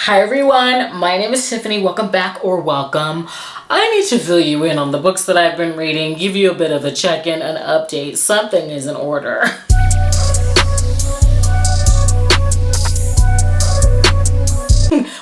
Hi everyone, my name is Tiffany. Welcome back or welcome. I need to fill you in on the books that I've been reading, give you a bit of a check-in, an update. Something is in order.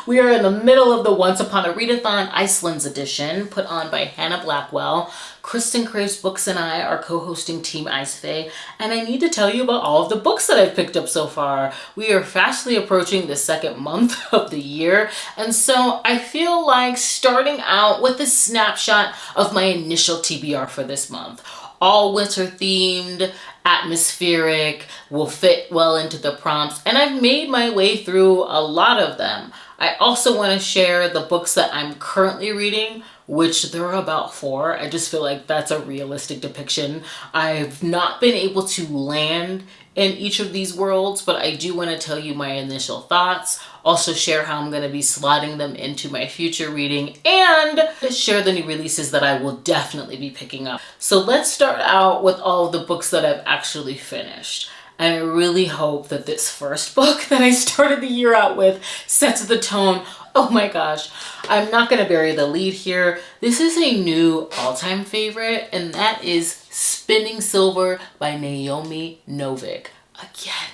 We are in the middle of the Once Upon a Readathon Iceland's edition, put on by Hannah Blackwell. Kristen Craves Books and I are co-hosting Team Icefae, and I need to tell you about all of the books that I've picked up so far. We are fastly approaching the second month of the year, and so I feel like starting out with a snapshot of my initial TBR for this month. All winter themed, atmospheric, will fit well into the prompts, and I've made my way through a lot of them. I also want to share the books that I'm currently reading, which there are about 4. I just feel like that's a realistic depiction. I've not been able to land in each of these worlds, but I do want to tell you my initial thoughts, also share how I'm going to be slotting them into my future reading, and share the new releases that I will definitely be picking up. So let's start out with all of the books that I've actually finished. And I really hope that this first book that I started the year out with sets the tone. Oh my gosh, I'm not going to bury the lead here. This is a new all-time favorite, and that is Spinning Silver by Naomi Novik. Again,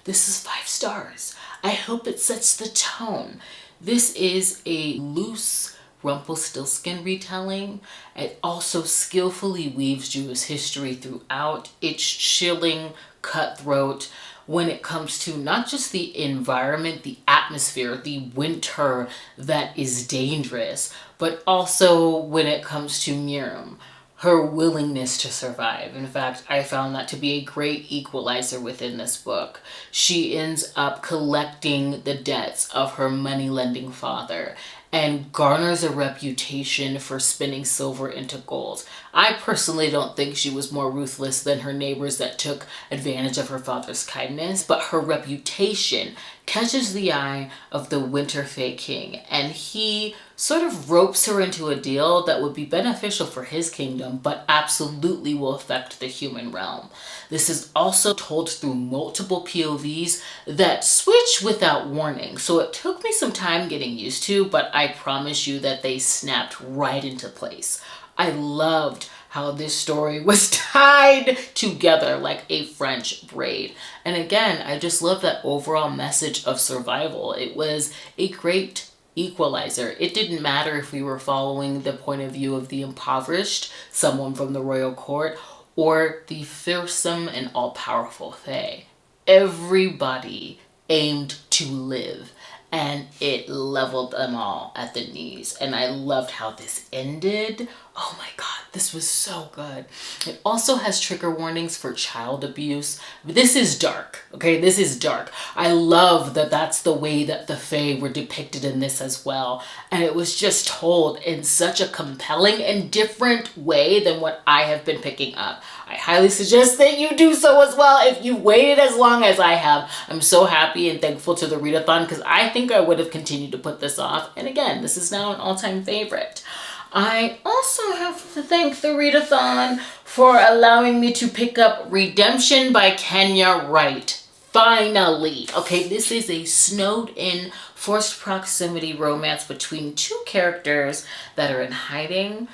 this is 5 stars. I hope it sets the tone. This is a loose Rumpelstiltskin retelling. It also skillfully weaves Jewish history throughout. It's chilling, cutthroat when it comes to not just the environment, the atmosphere, the winter that is dangerous, but also when it comes to Miriam, her willingness to survive. In fact, I found that to be a great equalizer within this book. She ends up collecting the debts of her money-lending father and garners a reputation for spinning silver into gold. I personally don't think she was more ruthless than her neighbors that took advantage of her father's kindness, but her reputation catches the eye of the Winter Fae King, and he sort of ropes her into a deal that would be beneficial for his kingdom, but absolutely will affect the human realm. This is also told through multiple POVs that switch without warning, so it took me some time getting used to, but I promise you that they snapped right into place. I loved how this story was tied together like a French braid. And again, I just love that overall message of survival. It was a great equalizer. It didn't matter if we were following the point of view of the impoverished, someone from the royal court, or the fearsome and all-powerful Fae. Everybody aimed to live, and it leveled them all at the knees. And I loved how this ended. Oh my God, this was so good. It also has trigger warnings for child abuse. This is dark, okay? This is dark. I love that that's the way that the Fae were depicted in this as well. And it was just told in such a compelling and different way than what I have been picking up. I highly suggest that you do so as well if you've waited as long as I have. I'm so happy and thankful to the readathon because I think I would have continued to put this off. And again, this is now an all-time favorite. I also have to thank the readathon for allowing me to pick up Redemption by Kenya Wright. Finally. Okay, this is a snowed-in forced proximity romance between 2 characters that are in hiding.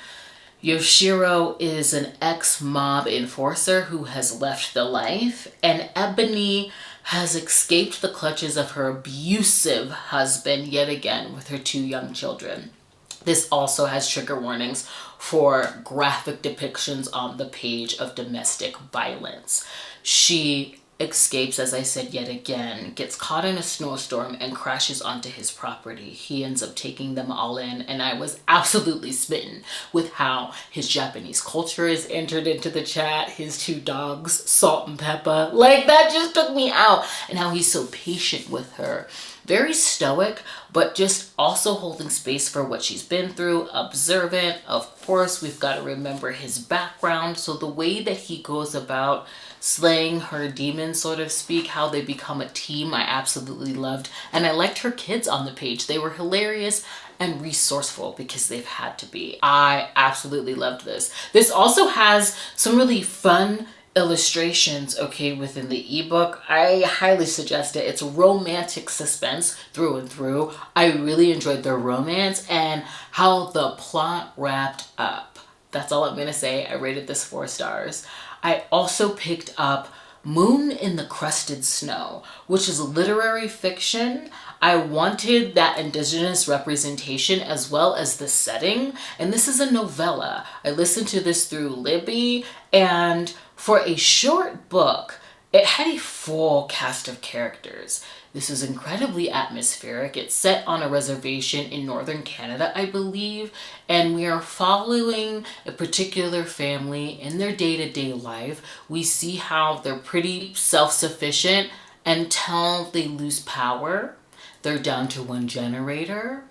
Yoshiro is an ex-mob enforcer who has left the life, and Ebony has escaped the clutches of her abusive husband yet again with her 2 young children. This also has trigger warnings for graphic depictions on the page of domestic violence. She escapes, as I said yet again, gets caught in a snowstorm and crashes onto his property. He ends up taking them all in, and I was absolutely smitten with how his Japanese culture is entered into the chat, his 2 dogs, Salt and Pepper. Like, that just took me out, and how he's so patient with her. Very stoic, but just also holding space for what she's been through, observant. Of course, we've got to remember his background. So the way that he goes about slaying her demons, so to speak, how they become a team, I absolutely loved. And I liked her kids on the page. They were hilarious and resourceful because they've had to be. I absolutely loved this. This also has some really fun illustrations, okay, within the ebook. I highly suggest it. It's romantic suspense through and through. I really enjoyed the romance and how the plot wrapped up. That's all I'm gonna say. I rated this 4 stars. I also picked up Moon in the Crusted Snow, which is literary fiction. I wanted that indigenous representation as well as the setting, and this is a novella. I listened to this through Libby, and for a short book, it had a full cast of characters. This is incredibly atmospheric. It's set on a reservation in northern Canada, I believe, and we are following a particular family in their day-to-day life. We see how they're pretty self-sufficient until they lose power. They're down to 1 generator.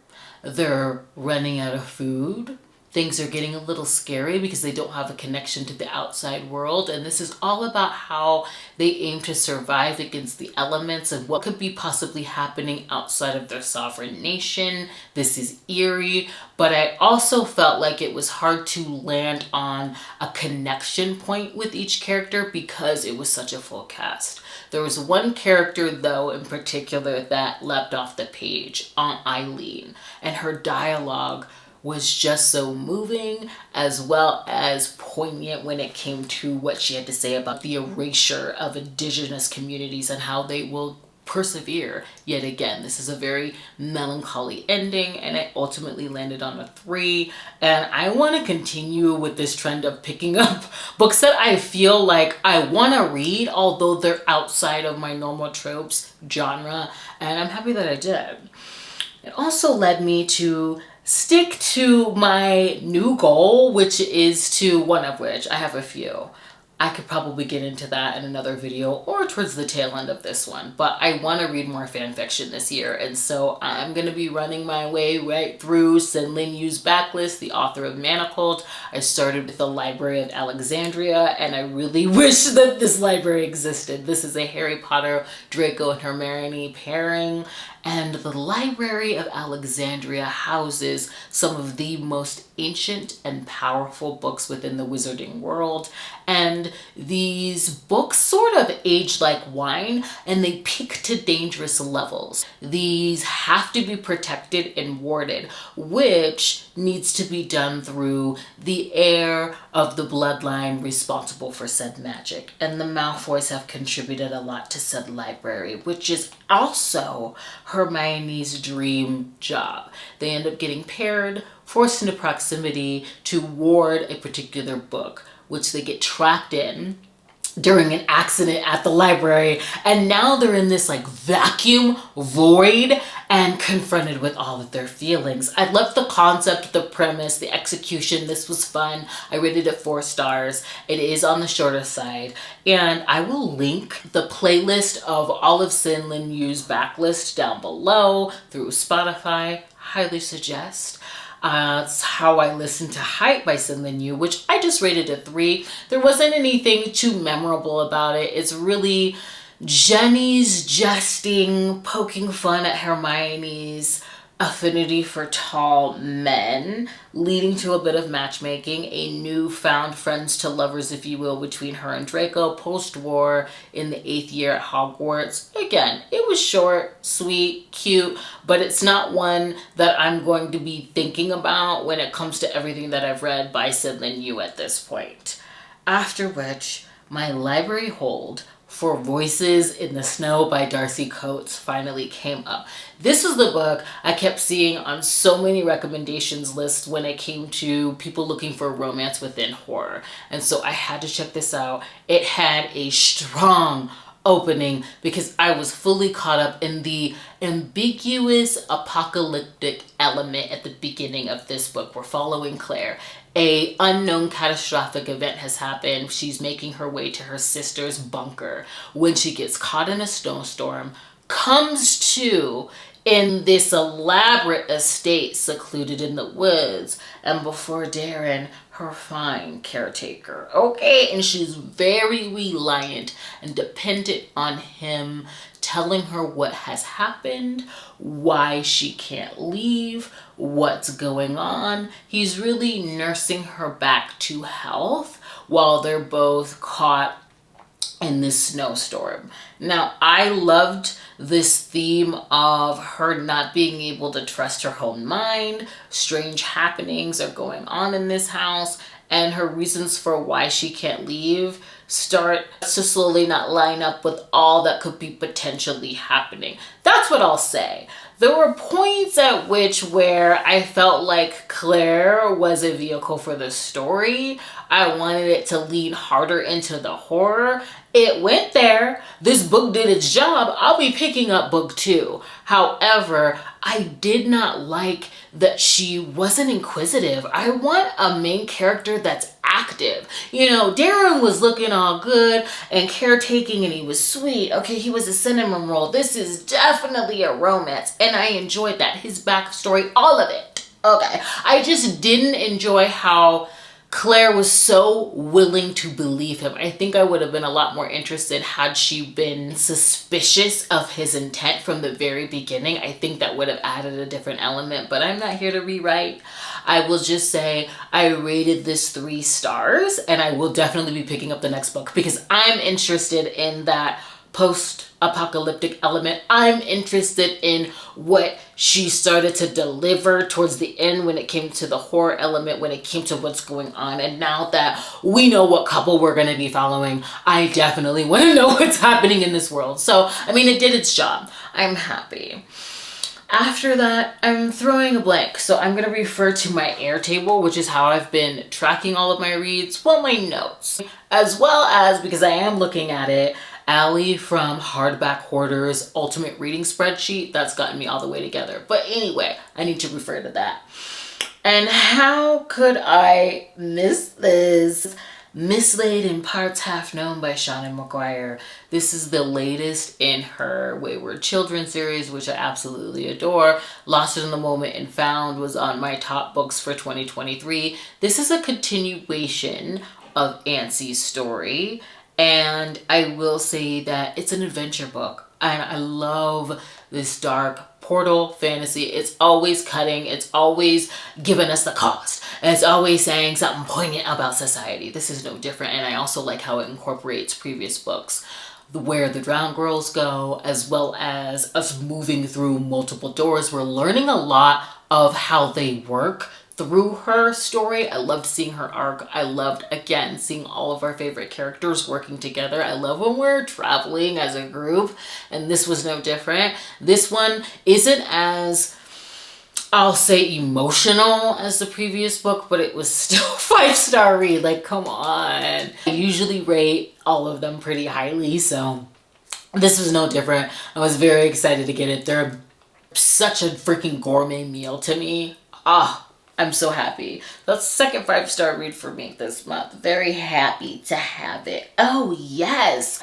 They're running out of food. Things are getting a little scary because they don't have a connection to the outside world. And this is all about how they aim to survive against the elements and what could be possibly happening outside of their sovereign nation. This is eerie, but I also felt like it was hard to land on a connection point with each character because it was such a full cast. There was one character, though, in particular that leapt off the page, Aunt Eileen, and her dialogue was just so moving as well as poignant when it came to what she had to say about the erasure of indigenous communities and how they will persevere yet again. This is a very melancholy ending, and I ultimately landed on a 3. And I want to continue with this trend of picking up books that I feel like I want to read, although they're outside of my normal tropes genre, and I'm happy that I did. It also led me to stick to my new goal, which is to, one of which, I have a few. I could probably get into that in another video or towards the tail end of this one, but I want to read more fan fiction this year, and so I'm going to be running my way right through Senlinyu's backlist, the author of Manacled. I started with the Library of Alexandria, and I really wish that this library existed. This is a Harry Potter, Draco, and Hermione pairing, and the Library of Alexandria houses some of the most ancient and powerful books within the wizarding world. And these books sort of age like wine, and they peak to dangerous levels. These have to be protected and warded, which needs to be done through the heir of the bloodline responsible for said magic. And the Malfoys have contributed a lot to said library, which is also Hermione's dream job. They end up getting paired, forced into proximity to ward a particular book, which they get trapped in during an accident at the library, and now they're in this like vacuum void and confronted with all of their feelings. I love the concept, the premise, the execution. This was fun. I rated it 4 stars. It is on the shorter side, and I will link the playlist of all of Senlinyu's backlist down below through Spotify. Highly suggest. It's how I listened to Hype by Senlinyu, which I just rated a 3. There wasn't anything too memorable about it. It's really Jenny's jesting, poking fun at Hermione's affinity for tall men, leading to a bit of matchmaking, a newfound friends to lovers, if you will, between her and Draco post-war in the 8th year at Hogwarts. Again, it was short, sweet, cute, but it's not one that I'm going to be thinking about when it comes to everything that I've read by Senlinyu at this point. After which, my library hold for Voices in the Snow by Darcy Coates finally came up. This was the book I kept seeing on so many recommendations lists when it came to people looking for romance within horror. And so I had to check this out. It had a strong opening because I was fully caught up in the ambiguous apocalyptic element at the beginning of this book. We're following Claire. A unknown catastrophic event has happened. She's making her way to her sister's bunker when she gets caught in a snowstorm, comes to in this elaborate estate secluded in the woods, and before Darren, her fine caretaker. Okay, and she's very reliant and dependent on him telling her what has happened, why she can't leave, what's going on. He's really nursing her back to health while they're both caught in this snowstorm. Now, I loved this theme of her not being able to trust her own mind. Strange happenings are going on in this house, and her reasons for why she can't leave start to slowly not line up with all that could be potentially happening. That's what I'll say. There were points at which where I felt like Claire was a vehicle for the story. I wanted it to lean harder into the horror. It went there. This book did its job. I'll be picking up book 2. However, I did not like that she wasn't inquisitive. I want a main character that's active. You know, Darren was looking all good and caretaking and he was sweet. Okay, he was a cinnamon roll. This is definitely a romance and I enjoyed that. His backstory, all of it. Okay, I just didn't enjoy how Claire was so willing to believe him. I think I would have been a lot more interested had she been suspicious of his intent from the very beginning. I think that would have added a different element, but I'm not here to rewrite. I will just say I rated this 3 stars and I will definitely be picking up the next book because I'm interested in that post-apocalyptic element. I'm interested in what she started to deliver towards the end when it came to the horror element, when it came to what's going on. And now that we know what couple we're going to be following, I definitely want to know what's happening in this world. So, I mean, it did its job. I'm happy. After that, I'm throwing a blank. So I'm going to refer to my Airtable, which is how I've been tracking all of my reads. Well, my notes. As well as, because I am looking at it, Allie from Hardback Hoarder's Ultimate Reading Spreadsheet. That's gotten me all the way together. But anyway, I need to refer to that. And how could I miss this? Mislaid in Parts Half Known by Seanan McGuire. This is the latest in her Wayward Children series, which I absolutely adore. Lost in the Moment and Found was on my top books for 2023. This is a continuation of Ansie's story. And I will say that it's an adventure book. And I love this dark portal fantasy. It's always cutting. It's always giving us the cost. And it's always saying something poignant about society. This is no different. And I also like how it incorporates previous books. Where the Drowned Girls go, as well as us moving through multiple doors. We're learning a lot of how they work through her story. I loved seeing her arc. I loved, again, seeing all of our favorite characters working together. I love when we're traveling as a group, and this was no different. This one isn't as, I'll say, emotional as the previous book, but it was still a 5-star read. Like, come on. I usually rate all of them pretty highly, so this was no different. I was very excited to get it. They're such a freaking gourmet meal to me. I'm so happy. That's the second 5-star read for me this month. Very happy to have it. Oh, yes.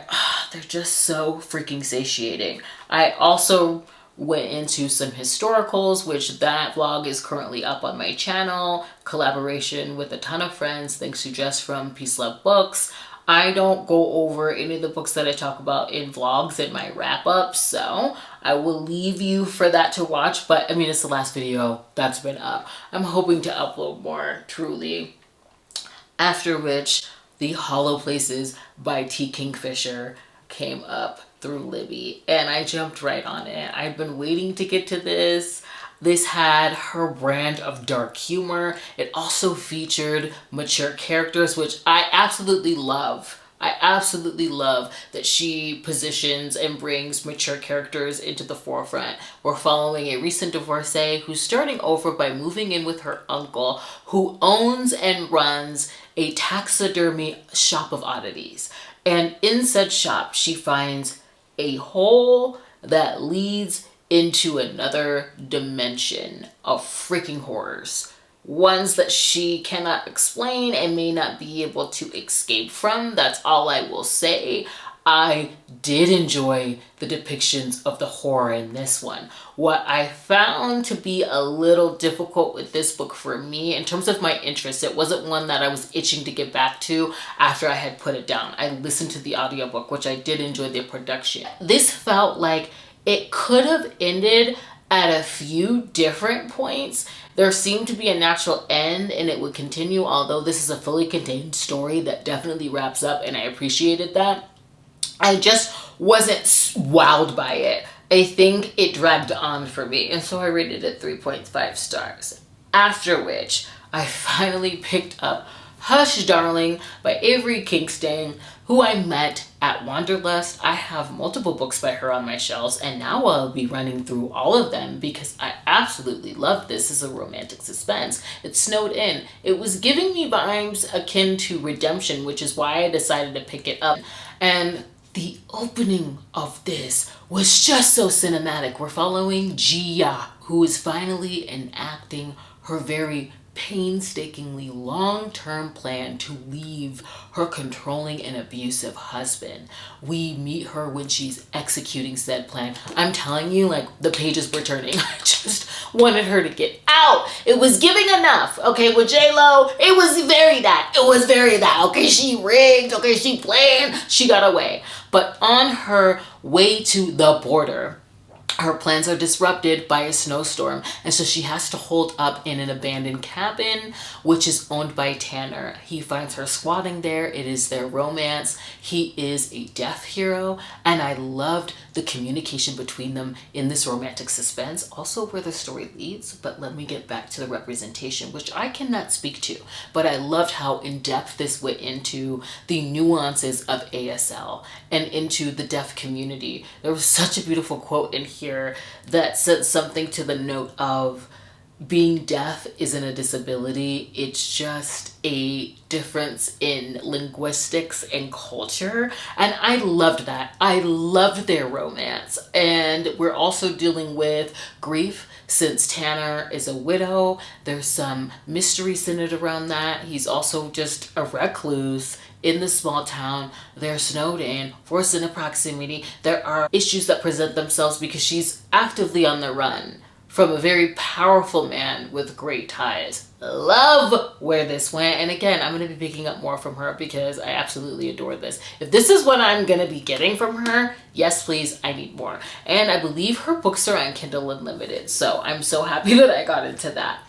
They're just so freaking satiating. I also went into some historicals, which that vlog is currently up on my channel. Collaboration with a ton of friends, thanks to Jess from Peace Love Books. I don't go over any of the books that I talk about in vlogs in my wrap-up, so I will leave you for that to watch. But I mean, it's the last video that's been up. I'm hoping to upload more, truly. After which, The Hollow Places by T. Kingfisher came up through Libby, and I jumped right on it. I've been waiting to get to this. This had her brand of dark humor. It also featured mature characters, which I absolutely love. I absolutely love that she positions and brings mature characters into the forefront. We're following a recent divorcee who's starting over by moving in with her uncle, who owns and runs a taxidermy shop of oddities. And in said shop, she finds a hole that leads into another dimension of freaking horrors. Ones that she cannot explain and may not be able to escape from. That's all I will say. I did enjoy the depictions of the horror in this one. What I found to be a little difficult with this book for me, in terms of my interest, it wasn't one that I was itching to get back to after I had put it down. I listened to the audiobook, which I did enjoy the production. This felt like it could have ended at a few different points. There seemed to be a natural end and it would continue, although this is a fully contained story that definitely wraps up, and I appreciated that. I just wasn't wowed by it. I think it dragged on for me, and so I rated it 3.5 stars. After which, I finally picked up Hush Darling by Avery Kingston, who I met at Wanderlust. I have multiple books by her on my shelves, and now I'll be running through all of them because I absolutely love this as a romantic suspense. It snowed in. It was giving me vibes akin to Redemption, which is why I decided to pick it up. And the opening of this was just so cinematic. We're following Gia, who is finally enacting her very painstakingly long-term plan to leave her controlling and abusive husband. We meet her when she's executing said plan. I'm telling you, like, the pages were turning. I just wanted her to get out. It was giving enough. Okay, with J-Lo, it was very that. It was very that. Okay, she rigged. Okay, she planned. She got away. But on her way to the border, her plans are disrupted by a snowstorm, and so she has to hold up in an abandoned cabin, which is owned by Tanner. He finds her squatting there. It is their romance. He is a deaf hero, and I loved the communication between them in this romantic suspense, also where the story leads. But let me get back to the representation, which I cannot speak to, but I loved how in-depth this went into the nuances of ASL and into the deaf community. There was such a beautiful quote in here that said something to the note of being deaf isn't a disability, it's just a difference in linguistics and culture. And I loved that. I loved their romance. And we're also dealing with grief since Tanner is a widow. There's some mystery centered around that. He's also just a recluse in the small town. They're snowed in, forced into proximity. There are issues that present themselves because she's actively on the run from a very powerful man with great ties. Love where this went. And again, I'm going to be picking up more from her because I absolutely adore this. If this is what I'm going to be getting from her, yes, please, I need more. And I believe her books are on Kindle Unlimited. So I'm so happy that I got into that.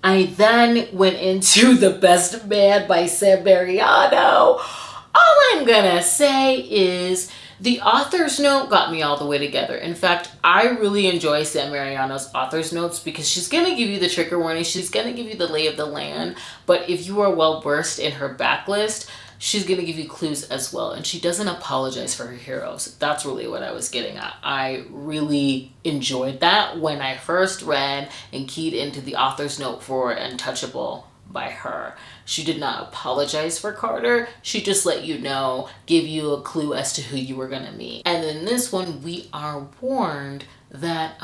I then went into The Best Man by Sam Mariano. All I'm gonna say is the author's note got me all the way together. In fact, I really enjoy Sam Mariano's author's notes because she's gonna give you the trigger warning, she's gonna give you the lay of the land, but if you are well versed in her backlist, she's gonna give you clues as well, and she doesn't apologize for her heroes. That's really what I was getting at. I really enjoyed that when I first read and keyed into the author's note for Untouchable by her. She did not apologize for Carter. She just let you know, give you a clue as to who you were gonna meet. And in this one, we are warned that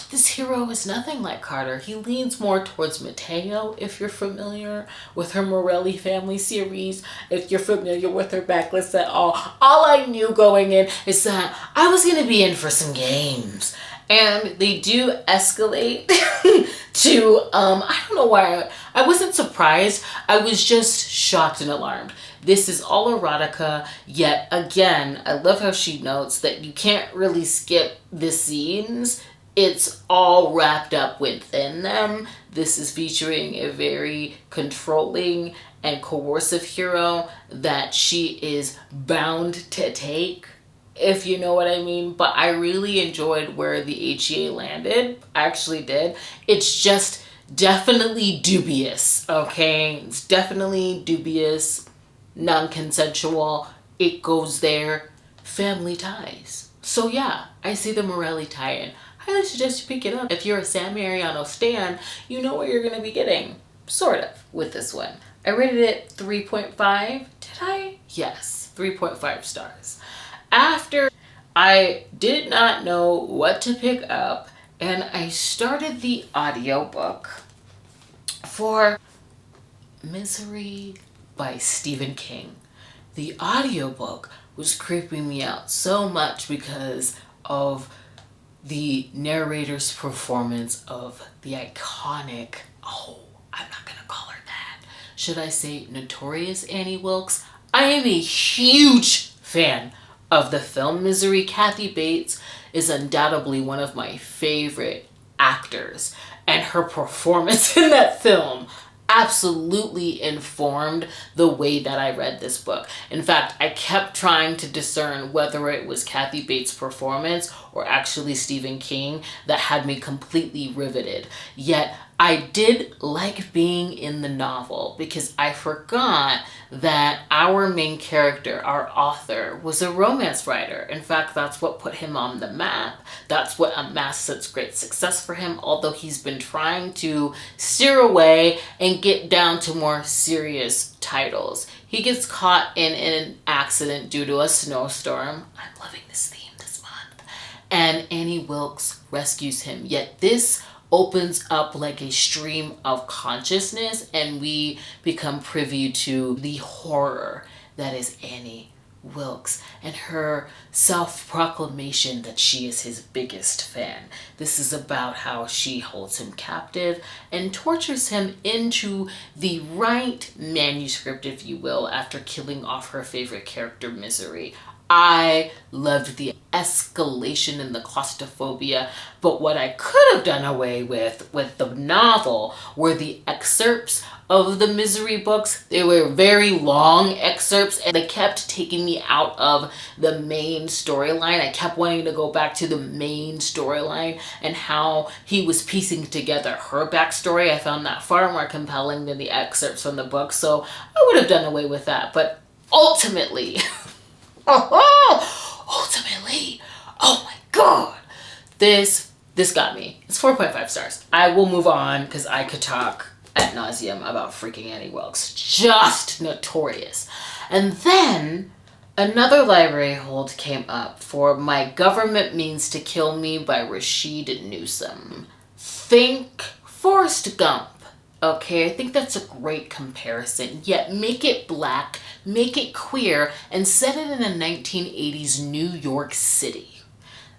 this hero is nothing like Carter. He leans more towards Mateo, if you're familiar with her Morelli family series, if you're familiar with her backlist at all. All I knew going in is that I was going to be in for some games. And they do escalate to, I don't know why, I wasn't surprised. I was just shocked and alarmed. This is all erotica, yet again, I love how she notes that you can't really skip the scenes. It's all wrapped up within them. This is featuring a very controlling and coercive hero that she is bound to take, if you know what I mean. But I really enjoyed where the HEA landed. I actually did. It's just definitely dubious, okay? It's definitely dubious, non-consensual. It goes there. Family ties. So yeah, I see the Morelli tie-in. I highly suggest you pick it up. If you're a Sam Mariano stan, you know what you're going to be getting, sort of, with this one. I rated it 3.5. Did I? Yes, 3.5 stars. After, I did not know what to pick up, and I started the audiobook for Misery by Stephen King. The audiobook was creeping me out so much because of the narrator's performance of the iconic, I'm not gonna call her that. Should I say notorious Annie Wilkes? I am a huge fan of the film Misery. Kathy Bates is undoubtedly one of my favorite actors, and her performance in that film absolutely informed the way that I read this book. In fact, I kept trying to discern whether it was Kathy Bates' performance or actually Stephen King that had me completely riveted. Yet I did like being in the novel because I forgot that our main character, our author, was a romance writer. In fact, that's what put him on the map. That's what amassed such great success for him, although he's been trying to steer away and get down to more serious titles. He gets caught in an accident due to a snowstorm. I'm loving this theme this month. And Annie Wilkes rescues him. Yet this opens up like a stream of consciousness, and we become privy to the horror that is Annie Wilkes and her self-proclamation that she is his biggest fan. This is about how she holds him captive and tortures him into the right manuscript, if you will, after killing off her favorite character, Misery. I loved the escalation in the claustrophobia, but what I could have done away with the novel were the excerpts of the Misery books. They were very long excerpts and they kept taking me out of the main storyline. I kept wanting to go back to the main storyline and how he was piecing together her backstory. I found that far more compelling than the excerpts from the book, so I would have done away with that. But ultimately, ultimately, oh my god, this got me. It's 4.5 stars. I will move on because I could talk ad nauseum about freaking Annie Wilkes. Just notorious. And then another library hold came up for My Government Means to Kill Me by Rasheed Newson. Think Forrest Gump. Okay, I think that's a great comparison, yet make it black, make it queer, and set it in a 1980s New York City.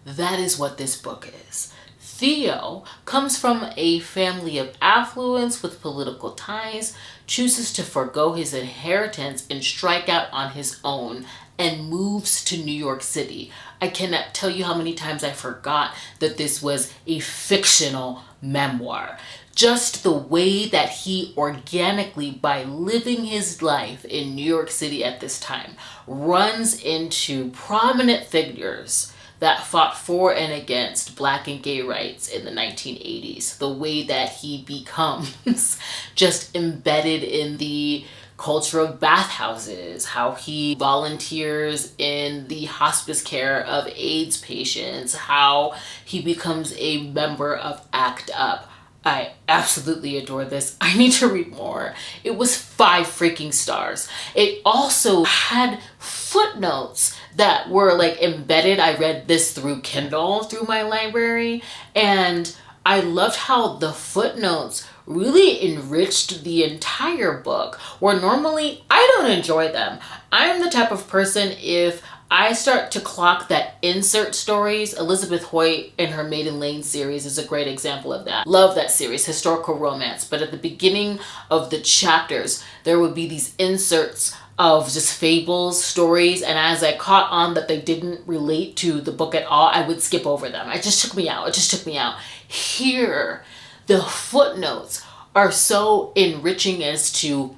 That is what this book is. Theo comes from a family of affluence with political ties, chooses to forgo his inheritance and strike out on his own, and moves to New York City. I cannot tell you how many times I forgot that this was a fictional memoir. Just the way that he organically, by living his life in New York City at this time, runs into prominent figures that fought for and against Black and gay rights in the 1980s. The way that he becomes just embedded in the culture of bathhouses, how he volunteers in the hospice care of AIDS patients, how he becomes a member of ACT UP. I absolutely adore this. I need to read more. It was 5 freaking stars. It also had footnotes that were like embedded. I read this through Kindle, through my library, and I loved how the footnotes really enriched the entire book, where normally I don't enjoy them. I'm the type of person, if I start to clock that insert stories, Elizabeth Hoyt in her Maiden Lane series is a great example of that. Love that series, historical romance. But at the beginning of the chapters, there would be these inserts of just fables, stories, and as I caught on that they didn't relate to the book at all, I would skip over them. It just took me out. Here, the footnotes are so enriching as to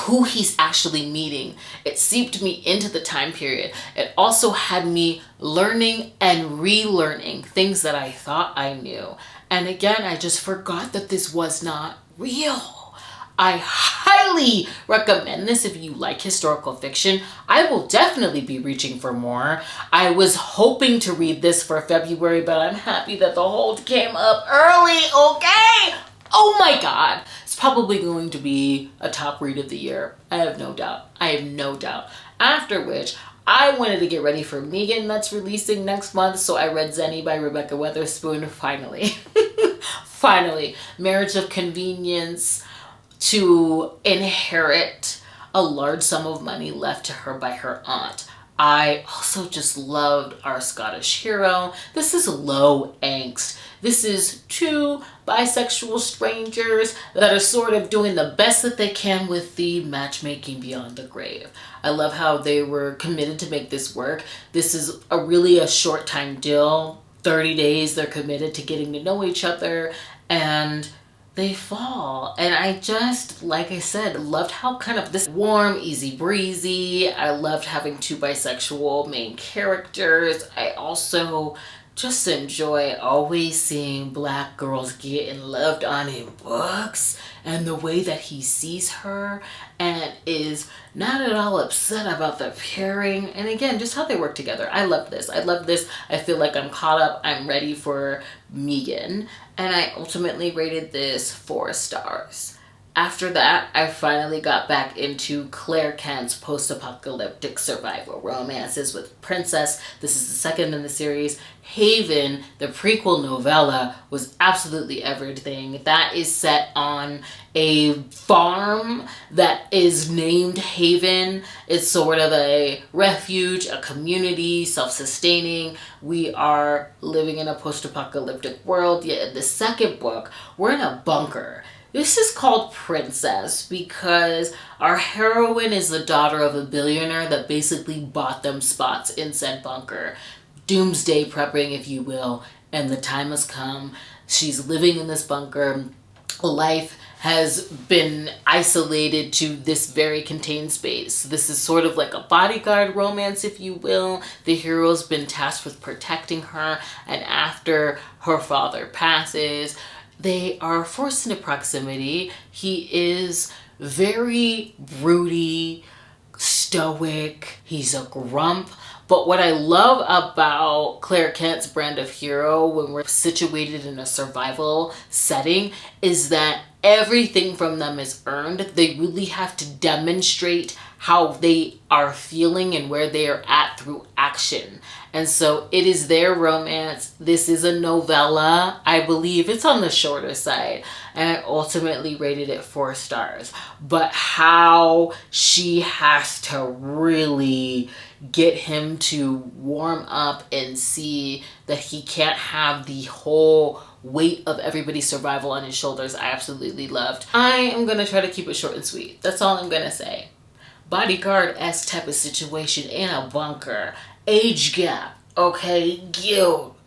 who he's actually meeting. It seeped me into the time period. It also had me learning and relearning things that I thought I knew. And again, I just forgot that this was not real. I highly recommend this if you like historical fiction. I will definitely be reaching for more. I was hoping to read this for February, but I'm happy that the hold came up early, okay? Oh my god. It's probably going to be a top read of the year. I have no doubt. After which, I wanted to get ready for Megan that's releasing next month, so I read Xeni by Rebekah Weatherspoon, finally. Finally. Marriage of Convenience, to inherit a large sum of money left to her by her aunt. I also just loved our Scottish hero. This is low angst. This is 2 bisexual strangers that are sort of doing the best that they can with the matchmaking beyond the grave. I love how they were committed to make this work. This is really a short time deal. 30 days they're committed to getting to know each other, and they fall. And I just, like I said, loved how kind of this warm, easy breezy. I loved having two bisexual main characters. I also just enjoy always seeing Black girls getting loved on in books, and the way that he sees her and is not at all upset about the pairing. And again, just how they work together. I love this. I love this. I feel like I'm caught up. I'm ready for Megan. And I ultimately rated this 4 stars. After that, I finally got back into Claire Kent's post-apocalyptic survival romances with Princess. This is the second in the series. Haven, the prequel novella, was absolutely everything. That is set on a farm that is named Haven. It's sort of a refuge, a community, self-sustaining. We are living in a post-apocalyptic world. Yet in the second book, we're in a bunker. This is called Princess because our heroine is the daughter of a billionaire that basically bought them spots in said bunker. Doomsday prepping, if you will, and the time has come. She's living in this bunker. Life has been isolated to this very contained space. This is sort of like a bodyguard romance, if you will. The hero's been tasked with protecting her, and after her father passes, they are forced into proximity. He is very broody, stoic. He's a grump. But what I love about Claire Kent's brand of hero when we're situated in a survival setting is that everything from them is earned. They really have to demonstrate how they are feeling and where they are at through action. And so it is their romance. This is a novella. I believe it's on the shorter side. And I ultimately rated it 4 stars. But how she has to really get him to warm up and see that he can't have the whole weight of everybody's survival on his shoulders, I absolutely loved. I am going to try to keep it short and sweet. That's all I'm going to say. Bodyguard-esque type of situation in a bunker. Age gap. Okay, guilt.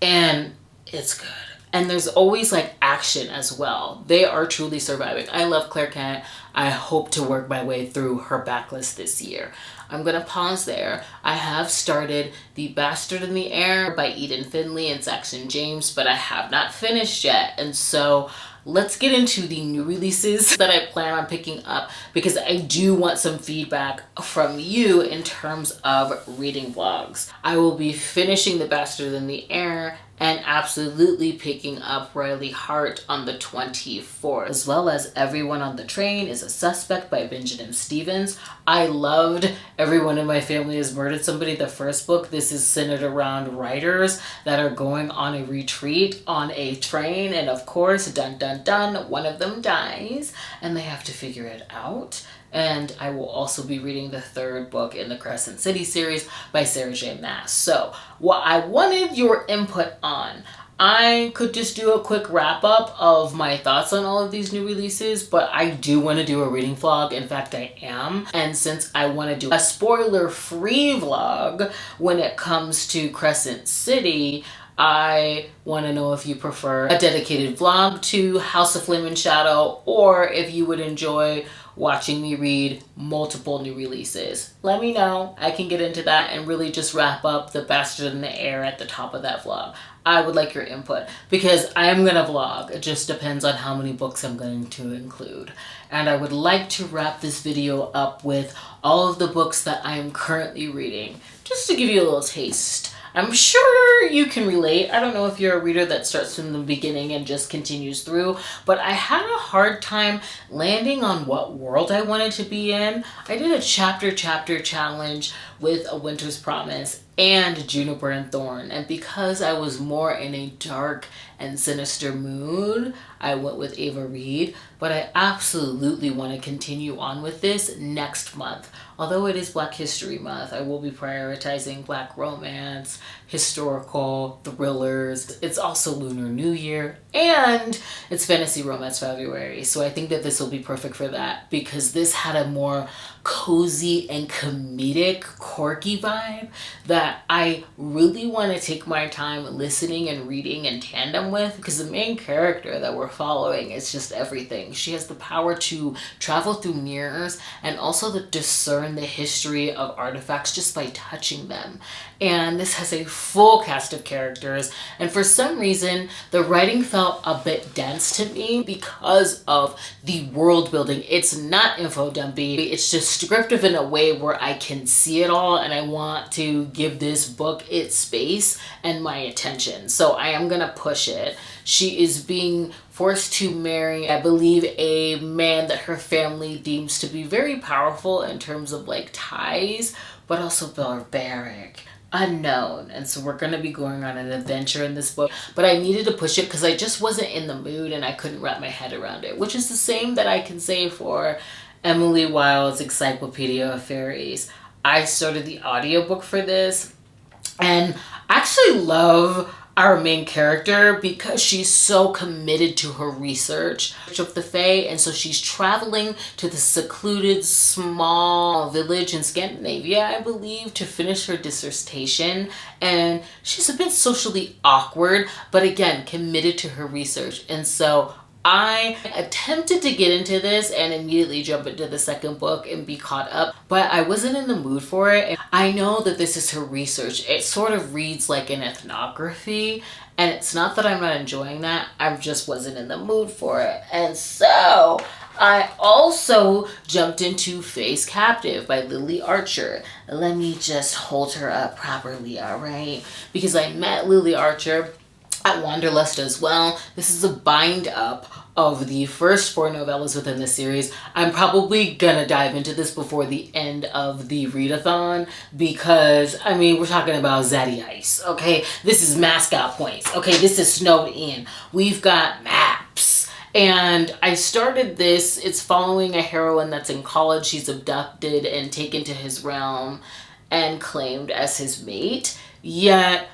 And it's good. And there's always like action as well. They are truly surviving. I love Claire Kent. I hope to work my way through her backlist this year. I'm going to pause there. I have started The Bastard in the Air by Eden Finley and Saxon James, but I have not finished yet. And so let's get into the new releases that I plan on picking up, because I do want some feedback from you in terms of reading vlogs. I will be finishing The Bastard in the Air and absolutely picking up Riley Hart on the 24th, as well as Everyone on the Train is a Suspect by Benjamin Stevens. I loved Everyone in My Family Has Murdered Somebody, the first book. This is centered around writers that are going on a retreat on a train, and of course, dun dun dun, one of them dies and they have to figure it out. And I will also be reading the 3rd book in the Crescent City series by Sarah J. Maas. So what I wanted your input on, I could just do a quick wrap up of my thoughts on all of these new releases, but I do want to do a reading vlog. In fact, I am. And since I want to do a spoiler-free vlog when it comes to Crescent City, I want to know if you prefer a dedicated vlog to House of Flame and Shadow, or if you would enjoy watching me read multiple new releases. Let me know. I can get into that and really just wrap up The Bastard in the Air at the top of that vlog. I would like your input because I am gonna vlog. It just depends on how many books I'm going to include. And I would like to wrap this video up with all of the books that I am currently reading, just to give you a little taste. I'm sure you can relate. I don't know if you're a reader that starts from the beginning and just continues through, but I had a hard time landing on what world I wanted to be in. I did a chapter challenge with A Winter's Promise and Juniper and Thorn, and because I was more in a dark and sinister mood, I went with Avery, but I absolutely want to continue on with this next month. Although it is Black History Month, I will be prioritizing Black romance, historical, thrillers. It's also Lunar New Year, and it's Fantasy Romance February. So I think that this will be perfect for that, because this had a more cozy and comedic quirky vibe that I really want to take my time listening and reading in tandem with, because the main character that we're following is just everything. She has the power to travel through mirrors and also to discern the history of artifacts just by touching them. And this has a full cast of characters, and for some reason the writing felt a bit dense to me because of the world building. It's not info dumpy, it's descriptive in a way where I can see it all, and I want to give this book its space and my attention, so I am gonna push it. She is being forced to marry, I believe, a man that her family deems to be very powerful in terms of like ties, but also barbaric, unknown. And so we're going to be going on an adventure in this book, but I needed to push it because I just wasn't in the mood and I couldn't wrap my head around it, which is the same that I can say for Emily Wilde's Encyclopedia of Fairies. I started the audiobook for this, and I actually love our main character because she's so committed to her research of the Fae, and so she's traveling to the secluded small village in Scandinavia, I believe, to finish her dissertation, and she's a bit socially awkward, but again, committed to her research. And so I attempted to get into this and immediately jump into the second book and be caught up, but I wasn't in the mood for it. And I know that this is her research. It sort of reads like an ethnography, and it's not that I'm not enjoying that, I just wasn't in the mood for it. And so I also jumped into Fae's Captive by Lily Archer. Let me just hold her up properly, all right? Because I met Lily Archer at Wanderlust as well. This is a bind up of the first 4 novellas within the series. I'm probably gonna dive into this before the end of the readathon because, I mean, we're talking about Zaddy Ice, okay? This is mascot points, okay? This is snowed in. We've got maps. And I started this, it's following a heroine that's in college. She's abducted and taken to his realm and claimed as his mate. Yet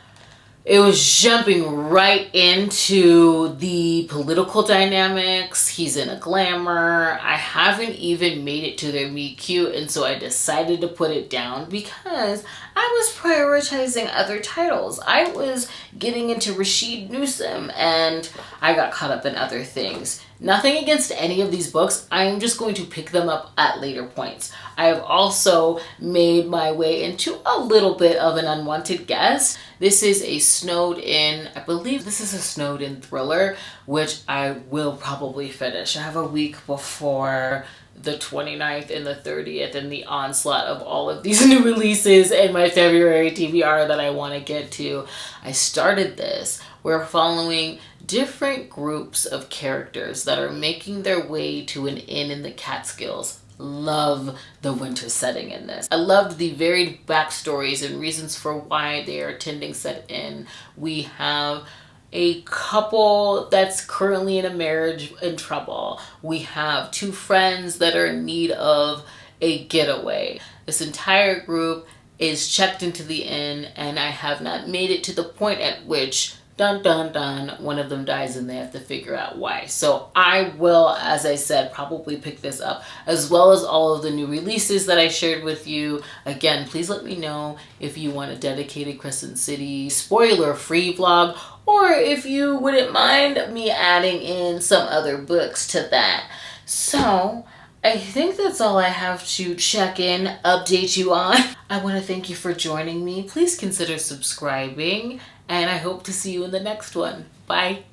it was jumping right into the political dynamics. He's in a glamour. I haven't even made it to their meet cute, and so I decided to put it down because I was prioritizing other titles. I was getting into Rasheed Newson, and I got caught up in other things. Nothing against any of these books. I am just going to pick them up at later points. I have also made my way into a little bit of an unwanted guest. This is a snowed in, I believe this is a snowed in thriller, which I will probably finish. I have a week before the 29th and the 30th and the onslaught of all of these new releases and my February TBR that I want to get to. I started this. We're following different groups of characters that are making their way to an inn in the Catskills. Love the winter setting in this. I loved the varied backstories and reasons for why they are attending said inn. We have a couple that's currently in a marriage in trouble. We have 2 friends that are in need of a getaway. This entire group is checked into the inn, and I have not made it to the point at which dun dun dun, one of them dies and they have to figure out why. So I will, as I said, probably pick this up, as well as all of the new releases that I shared with you. Again, please let me know if you want a dedicated Crescent City spoiler-free vlog, or if you wouldn't mind me adding in some other books to that. So I think that's all I have to check in, update you on. I want to thank you for joining me. Please consider subscribing, and I hope to see you in the next one. Bye.